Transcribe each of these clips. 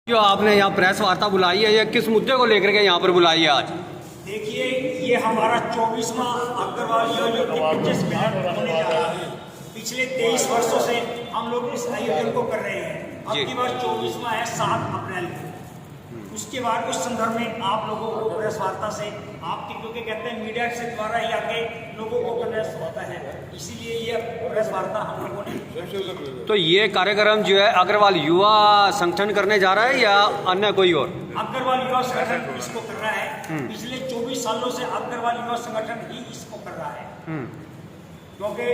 जो आपने यहाँ प्रेस वार्ता बुलाई है, ये किस मुद्दे को लेकर के यहाँ पर बुलाई है आज? देखिए, ये हमारा 24वां अग्रवाल योजना होने जा रहा है। पिछले 23 वर्षों से हम लोग इस आयोजन को कर रहे हैं। अब की बार 24वां है 7 अप्रैल को। उसके बाद उस संदर्भ में आप लोगों को प्रेस वार्ता से आपके, क्योंकि कहते हैं मीडिया से द्वारा ही आके लोगों को कन्वेंस होता है, इसीलिए ये प्रेस वार्ता हम लोगों ने। तो ये कार्यक्रम जो है अग्रवाल युवा संगठन करने जा रहा है या अन्य कोई और? अग्रवाल युवा संगठन इसको कर रहा है। पिछले 24 सालों से अग्रवाल युवा संगठन ही इसको कर रहा है, क्योंकि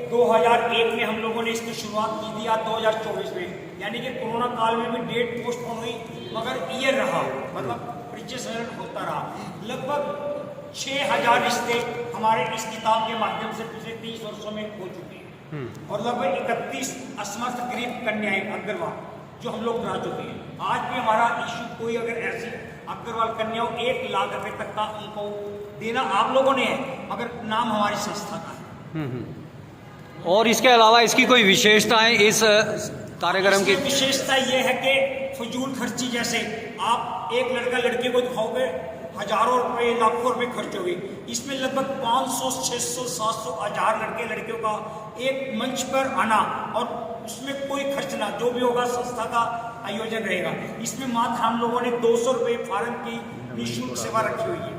2001 में हम लोगों ने इसकी शुरुआत की थी, या 2024 में, यानी कि कोरोना काल में भी डेट पोस्टपोन हुई, मगर ईयर रहा, मतलब परिचय होता रहा। लगभग 6000 रिश्ते हमारे इस किताब के माध्यम से पिछले 30 वर्षों में हो चुके हैं, और लगभग 31 असमर्थ गरीब कन्याएं अग्रवाल जो हम लोग करा चुके हैं। आज भी हमारा इश्यू, कोई अगर ऐसी अग्रवाल कन्याओं 1 लाख रुपए तक का उनको देना आप लोगों ने है, मगर नाम हमारी संस्था का है। और इसके अलावा इसकी कोई विशेषता है इस कार्यक्रम की? विशेषता ये है कि फजूल खर्ची, जैसे आप एक लड़का लड़की को दिखाओगे, हजारों रुपए लाखों रुपए खर्च होगी। इसमें लगभग 500 600 700 1000 लड़के लड़कियों का एक मंच पर आना, और उसमें कोई खर्च ना, जो भी होगा संस्था का आयोजन रहेगा। इसमें मात्र हम लोगों ने 200 रुपये फार्म की निःशुल्क सेवा रखी हुई है।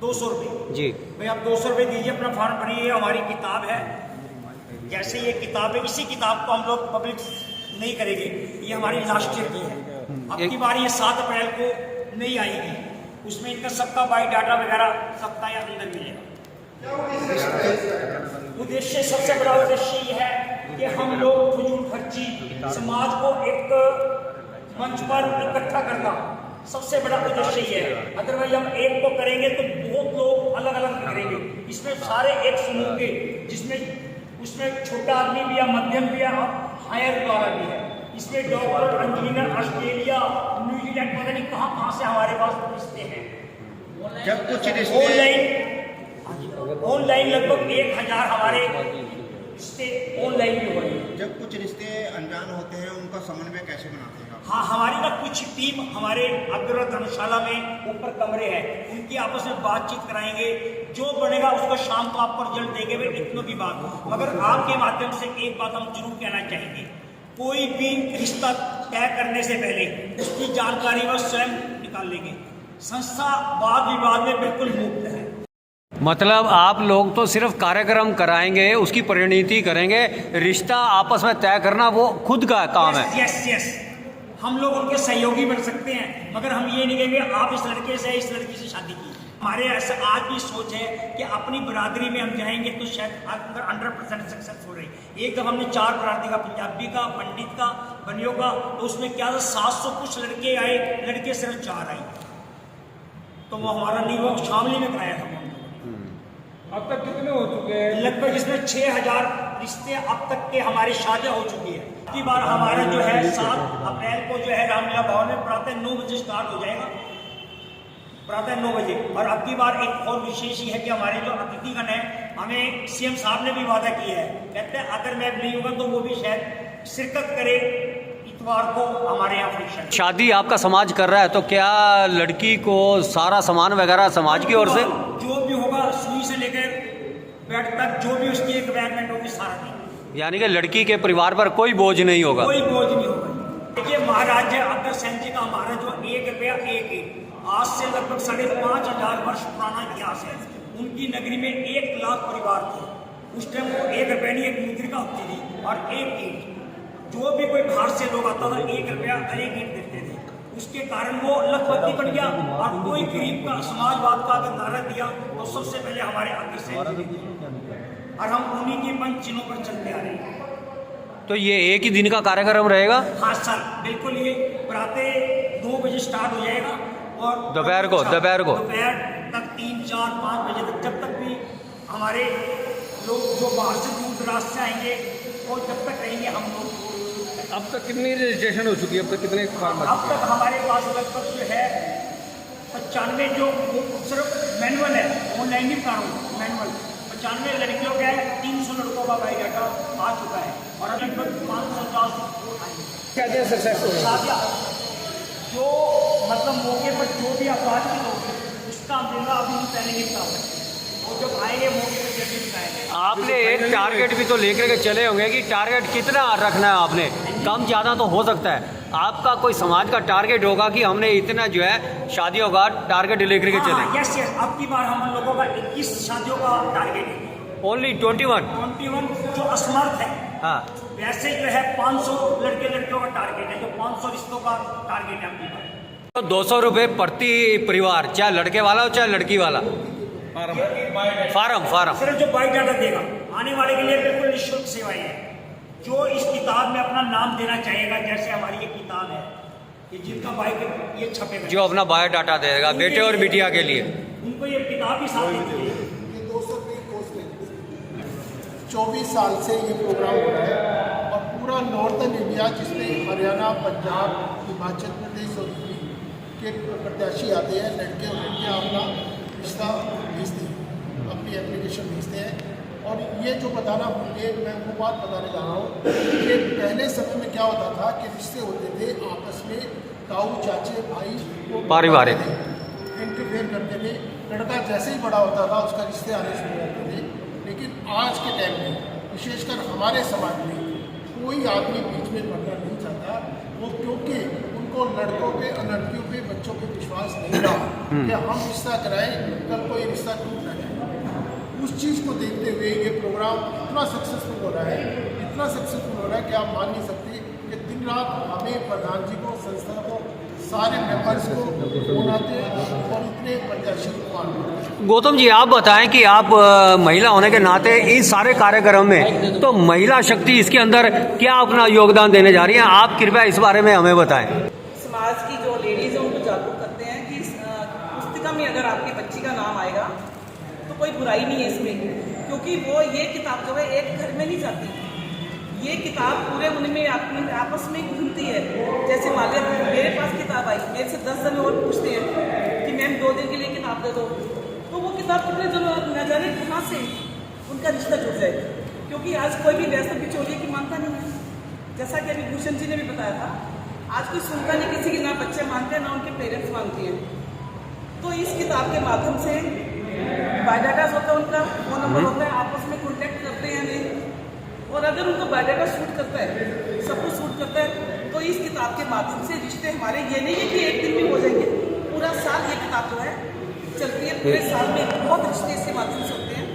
200 रुपये जी भाई, आप 200 रुपये दीजिए, अपना फार्म भरिए। हमारी किताब है, जैसे ये किताब है, इसी किताब को हम लोग पब्लिक नहीं करेंगे, ये हमारी लास्ट ईयर की है। अब की बार ये 7 अप्रैल को नहीं आएगी, उसमें इनका सबका बायोडाटा वगैरह सबका यहाँ अंदर मिलेगा। उद्देश्य, सबसे बड़ा उद्देश्य ये है कि हम लोग फजूल खर्ची, समाज को एक मंच पर इकट्ठा करना, सबसे बड़ा उद्देश्य ये है। अदरवाइज हम एक को करेंगे तो बहुत लोग अलग अलग करेंगे। इसमें सारे एक समूह के, जिसमें उसमें छोटा आदमी भी है, मध्यम भी है, और हायर वाला भी है। इसमें डॉक्टर, इंजीनियर, ऑस्ट्रेलिया, न्यूजीलैंड, पता नहीं कहाँ से हमारे पास रिश्ते हैं। जब कुछ रिश्ते ऑनलाइन लगभग 1000 हमारे रिश्ते ऑनलाइन भी हो रहे हैं। जब कुछ रिश्ते अनजान होते हैं, उनका समन्वय कैसे बनाते हैं? हाँ, हमारी ना कुछ टीम हमारे अग्रवाल धर्मशाला में ऊपर कमरे हैं, उनकी आपस में बातचीत कराएंगे। जो बनेगा उसको शाम को आपको रिजल्ट देंगे। वे इतनों की बात, मगर आपके माध्यम से एक बात हम जरूर कहना चाहेंगे, कोई भी रिश्ता तय करने से पहले उसकी जानकारी वह स्वयं निकाल लेंगे। संस्था वाद विवाद में बिल्कुल मुक्त है। मतलब आप लोग तो सिर्फ कार्यक्रम कराएंगे, उसकी परिणति करेंगे, रिश्ता आपस में तय करना वो खुद का काम है। यस, हम लोग उनके सहयोगी बन सकते हैं, मगर हम ये नहीं कहेंगे आप इस लड़के से इस लड़की से शादी की। हमारे ऐसा आज भी सोच है कि अपनी बरादरी में हम जाएंगे तो शायद 100% सक्सेस हो रही। एक दफा हमने 4 बरादरी का, पंजाबी का, पंडित का, बनियों का, तो उसमें क्या था 700 कुछ लड़के आए, लड़के सिर्फ 4 आए, तो वो हमारा नहीं, वो शामली में कराया था। अब तक कितने हो चुके हैं? लगभग इसमें 6000 रिश्ते अब तक के हमारी शादियां हो चुकी है। अगली बार हमारा जो है 7 अप्रैल को जो है रामलीला भवन में प्रातः 9 बजे स्टार्ट हो जाएगा, प्रातः 9 बजे। और अगली बार एक और विशेष ही है कि हमारे जो अतिथिगण है, हमें सीएम साहब ने भी वादा किया है, कहते हैं अगर मैं नहीं होगा तो वो भी शायद शिरकत करे इतवार को हमारे यहाँ फंक्शन। शादी आपका समाज कर रहा है, तो क्या लड़की को सारा सामान वगैरह समाज की ओर से? जो भी होगा, सुई से लेकर बेड तक, जो भी उसकी रिक्वायरमेंट होगी सारा नहीं। यानी कि लड़की के परिवार पर कोई बोझ नहीं होगा? कोई बोझ नहीं होगा। देखिए, महाराज अग्रसेन जी का हमारा जो 1 रुपया एक आज से लगभग 5500 वर्ष पुराना इतिहास है। उनकी नगरी में 1 लाख परिवार थे। उस टाइम वो 1 रुपये नहीं, 1 मुद्रिका होती थी, और 1 ईंट। जो भी कोई बाहर से लोग आता था 1 रुपया और 1 ईंट देते थे। उसके कारण वो लखपति बन गया, और कोई गरीब का समाजवाद का अगर नारा दिया तो सबसे पहले हमारे अग्रसेन, और हम उन्हीं के पंच चिन्हों पर चलते आ रहे हैं। तो ये एक ही दिन का कार्यक्रम रहेगा? हाँ सर, बिल्कुल। ये प्रातः 2 बजे स्टार्ट हो जाएगा, और दोपहर को दोपहर तक 3 4 5 बजे तक, जब तक भी हमारे लोग जो बाहर से दूर दराज से आएंगे और जब तक रहेंगे हम लोग। अब तक कितनी रजिस्ट्रेशन हो चुकी है? अब तक कितने फार्म? अब तक हमारे पास लगभग जो है 95 जो सिर्फ मैनुअल है, ऑनलाइन नहीं करा हूँ, मैनुअल 95 लड़कियों का है, 300 लड़कों का बायोडाटा आ चुका है, और लगभग 550 क्या सक्सेस हो? जो मतलब मौके पर जो भी आप बातचीत होगी उसका हम देना अभी हम पहले नहीं बता सकते। वो जब आएंगे मौके पर जल्दी बताएंगे। आपने एक टारगेट भी तो लेकर के चले होंगे कि टारगेट कितना रखना है आपने, कम ज़्यादा तो हो सकता है। आपका कोई समाज का टारगेट होगा कि हमने इतना जो है शादियों का टारगेट लेकर के चले। यस यस, अब की बार हम लोगों का 21 शादियों का टारगेट है। ओनली 21? 21 जो असमर्थ है। हाँ, वैसे जो है 500 लड़के लड़कियों का टारगेट है, जो 500 रिश्तों का टारगेट है अब की बार। तो 200 रुपये प्रति परिवार, चाहे लड़के वाला हो चाहे लड़की वाला। फार्म सिर्फ जो बायोडाटा देगा आने वाले के लिए बिल्कुल निःशुल्क सेवाएं हैं। जो इस किताब में अपना नाम देना चाहेगा, जैसे हमारी ये किताब है, ये जिनका बाइक ये छपेगा, जो अपना बायोडाटा देगा बेटे और बिटिया के लिए, उनको ये किताब भी साथ देती है। 24 साल से ये प्रोग्राम हो रहा है और पूरा नॉर्थन इंडिया जिसमें हरियाणा, पंजाब, हिमाचल प्रदेश और यूपी के प्रत्याशी आते हैं। लड़के और लड़कियाँ अपना रिश्ता भेजते हैं, अपनी एप्लीकेशन भेजते हैं। और ये जो बताना मैं वो बात बताने जा रहा हूँ कि पहले समय में क्या होता था कि रिश्ते होते थे आपस में, ताऊ चाचे भाई पारिवारिक इंटरफेयर करते थे। लड़का जैसे ही बड़ा होता था उसका रिश्ते आने शुरू होते थे। लेकिन आज के टाइम में विशेषकर हमारे समाज में कोई आदमी बीच में पड़ना नहीं चाहता, वो क्योंकि उनको लड़कों पे और लड़कियों पे, बच्चों पे विश्वास नहीं रहा कि हम रिश्ता कराएं कल कोई रिश्ता टूट ना जाए। उस चीज़ को देखते हुए ये प्रोग्राम इतना सक्सेसफुल हो रहा है, इतना सक्सेसफुल हो रहा है कि आप मान नहीं सकते कि दिन रात हमें प्रधान जी को, संस्था को, सारे मेंबर्स को फोन आते हैं और इतने प्रत्याशी को आते। गौतम जी, आप बताएं कि आप महिला होने के नाते इस सारे कार्यक्रम में तो महिला शक्ति इसके अंदर क्या अपना योगदान देने जा रही हैं, आप कृपया इस बारे में हमें बताएं। समाज की जो लेडीज़ है उनको जागरूक करते हैं कि इस पुस्तिका में अगर आपकी बच्ची का नाम आएगा तो कोई बुराई नहीं है इसमें, क्योंकि वो ये किताब जो है एक घर में नहीं जाती, ये किताब पूरे उनमें अपने आपस में घूमती है। जैसे मान लिया मेरे पास किताब आई, मेरे से 10 जन और पूछते हैं कि मैम 2 दिन के लिए किताब दे दो, तो वो किताब कितने जन न जाने कहाँ से उनका रिश्ता जुड़ जाएगा, क्योंकि आज कोई भी वैसा बिचौलिए की मानता नहीं है। जैसा कि अभी भूषण जी ने भी बताया था, आज कोई सुनता नहीं किसी की, ना बच्चे मानते हैं ना उनके पेरेंट्स मानते हैं। तो इस किताब के माध्यम से बायोडाटा होता है, उनका फोन नंबर होता है, आपस में कॉन्टैक्ट करते हैं हमें, और अगर उनको बायोडाटा शूट करता है, सब कुछ शूट करता है, तो इस किताब के माध्यम से रिश्ते हमारे ये नहीं है कि एक दिन में हो जाएंगे, पूरा साल ये किताब जो है चलती है, पूरे साल में बहुत रिश्ते इसके माध्यम से होते हैं।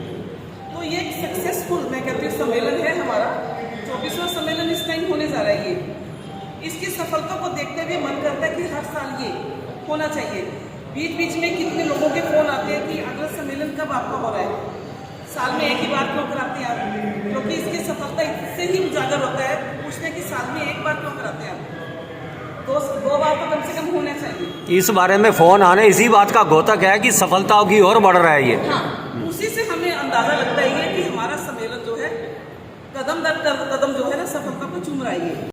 तो ये एक सक्सेसफुल, मैं कहती हूँ, सम्मेलन है हमारा। 24वां सम्मेलन इस टाइम होने जा रहा है। ये इसकी सफलता को देखते हुए मन करता है कि हर साल ये होना चाहिए। बीच बीच में कितने लोगों के फोन आते हैं कि अगला सम्मेलन कब आपका हो रहा है, साल में एक ही बार क्यों कराते हैं आप, क्योंकि इसकी सफलता इससे ही उजागर होता है, पूछते हैं कि साल में एक बार क्यों कराते हैं आप, तो 2 बार तो कम से कम होना चाहिए। इस बारे में फोन आने इसी बात का घोतक है कि सफलताओं की ओर बढ़ रहा है ये। हाँ, उसी से हमें अंदाजा लगता है कि हमारा सम्मेलन जो है कदम दर कदम जो है ना सफलता को चूम रहा है।